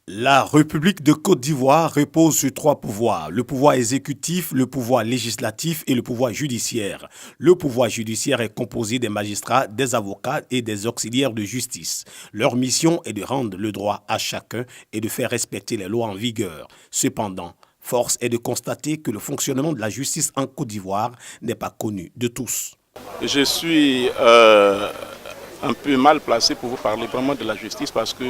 La République de Côte d'Ivoire repose sur trois pouvoirs, le pouvoir exécutif, le pouvoir législatif et le pouvoir judiciaire. Le pouvoir judiciaire est composé des magistrats, des avocats et des auxiliaires de justice. Leur mission est de rendre le droit à chacun et de faire respecter les lois en vigueur. Cependant, force est de constater que le fonctionnement de la justice en Côte d'Ivoire n'est pas connu de tous. Je suis un peu mal placé pour vous parler vraiment de la justice parce que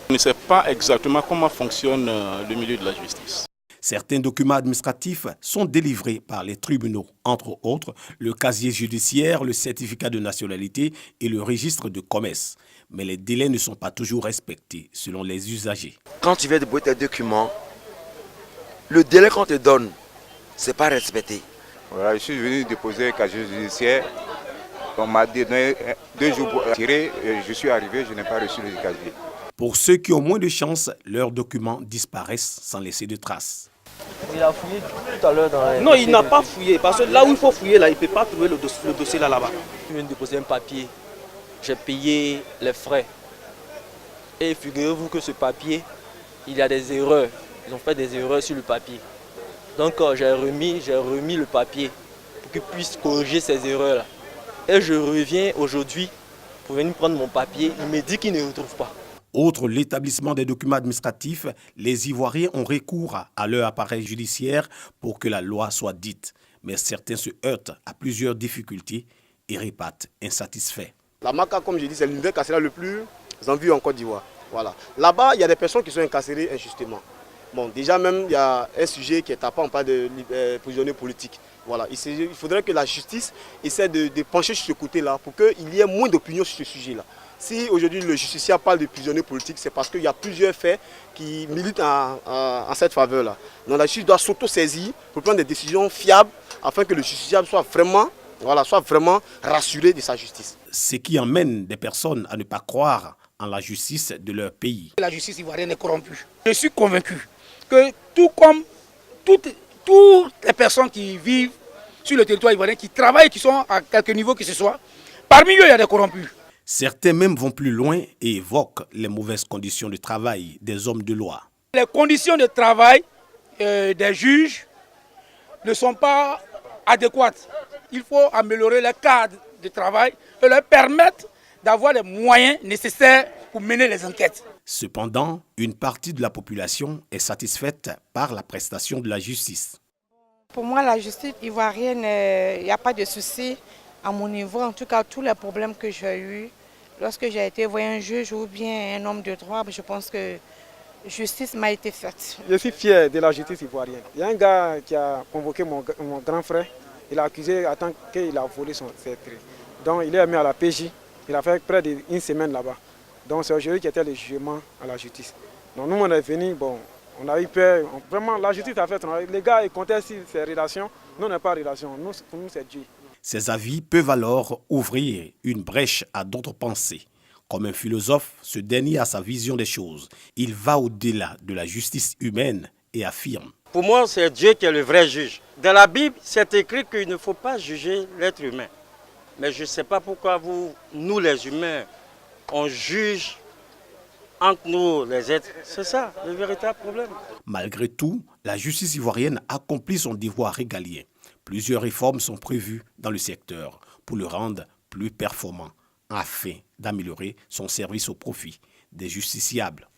je ne sais pas exactement comment fonctionne le milieu de la justice. Certains documents administratifs sont délivrés par les tribunaux, entre autres le casier judiciaire, le certificat de nationalité et le registre de commerce. Mais les délais ne sont pas toujours respectés selon les usagers. Quand tu viens déposer tes documents, le délai qu'on te donne, ce n'est pas respecté. Voilà, je suis venu déposer un casier judiciaire. On m'a donné 2 jours pour tirer, je suis arrivé, je n'ai pas reçu le casier. Pour ceux qui ont moins de chance, leurs documents disparaissent sans laisser de traces. Il a fouillé tout à l'heure dans les... Non, il n'a pas fouillé, parce que là où il faut fouiller, là, il ne peut pas trouver le dossier là-bas. Je viens de déposer un papier, j'ai payé les frais. Et figurez-vous que ce papier, il y a des erreurs. Ils ont fait des erreurs sur le papier. Donc j'ai remis le papier pour qu'ils puissent corriger ces erreurs-là. Et je reviens aujourd'hui pour venir prendre mon papier. Il me dit qu'il ne retrouve pas. Outre l'établissement des documents administratifs, les Ivoiriens ont recours à leur appareil judiciaire pour que la loi soit dite. Mais certains se heurtent à plusieurs difficultés et repartent insatisfaits. La MACA, comme je dis, c'est l'univers carcéral le plus en vue en Côte d'Ivoire. Voilà. Là-bas, il y a des personnes qui sont incarcérées injustement. Bon, déjà même, il y a un sujet qui est tapant, on parle de prisonniers politiques. Voilà. Il faudrait que la justice essaie de pencher sur ce côté-là pour qu'il y ait moins d'opinion sur ce sujet-là. Si aujourd'hui le justiciable parle de prisonniers politiques, c'est parce qu'il y a plusieurs faits qui militent en cette faveur-là. Donc la justice doit s'auto-saisir pour prendre des décisions fiables afin que le justiciable soit vraiment rassuré de sa justice. Ce qui emmène des personnes à ne pas croire en la justice de leur pays. La justice ivoirienne est corrompue. Je suis convaincu que tout comme toutes les personnes qui vivent sur le territoire ivoirien, qui travaillent, qui sont à quelque niveau que ce soit, parmi eux il y a des corrompus. Certains même vont plus loin et évoquent les mauvaises conditions de travail des hommes de loi. Les conditions de travail des juges ne sont pas adéquates. Il faut améliorer le cadre de travail et leur permettre d'avoir les moyens nécessaires pour mener les enquêtes. Cependant, une partie de la population est satisfaite par la prestation de la justice. Pour moi, la justice ivoirienne, il n'y a pas de souci à mon niveau. En tout cas, tous les problèmes que j'ai eus, lorsque j'ai été voir un juge ou bien un homme de droit, je pense que justice m'a été faite. Je suis fier de la justice ivoirienne. Il y a un gars qui a convoqué mon grand frère. Il a accusé en tant qu'il a volé ses traits. Donc il est mis à la PJ. Il a fait près d'une semaine là-bas. Donc c'est aujourd'hui qui était le jugement à la justice. Donc nous on est venus, bon, on a eu peur. Vraiment la justice a fait. Les gars ils comptaient sur ces relations. Nous on n'a pas de relations. Pour nous c'est Dieu. Ces avis peuvent alors ouvrir une brèche à d'autres pensées. Comme un philosophe, ce dernier a sa vision des choses. Il va au-delà de la justice humaine et affirme. Pour moi, c'est Dieu qui est le vrai juge. Dans la Bible, c'est écrit qu'il ne faut pas juger l'être humain. Mais je ne sais pas pourquoi nous les humains, on juge entre nous les êtres. C'est ça le véritable problème. Malgré tout, la justice ivoirienne accomplit son devoir régalien. Plusieurs réformes sont prévues dans le secteur pour le rendre plus performant afin d'améliorer son service au profit des justiciables.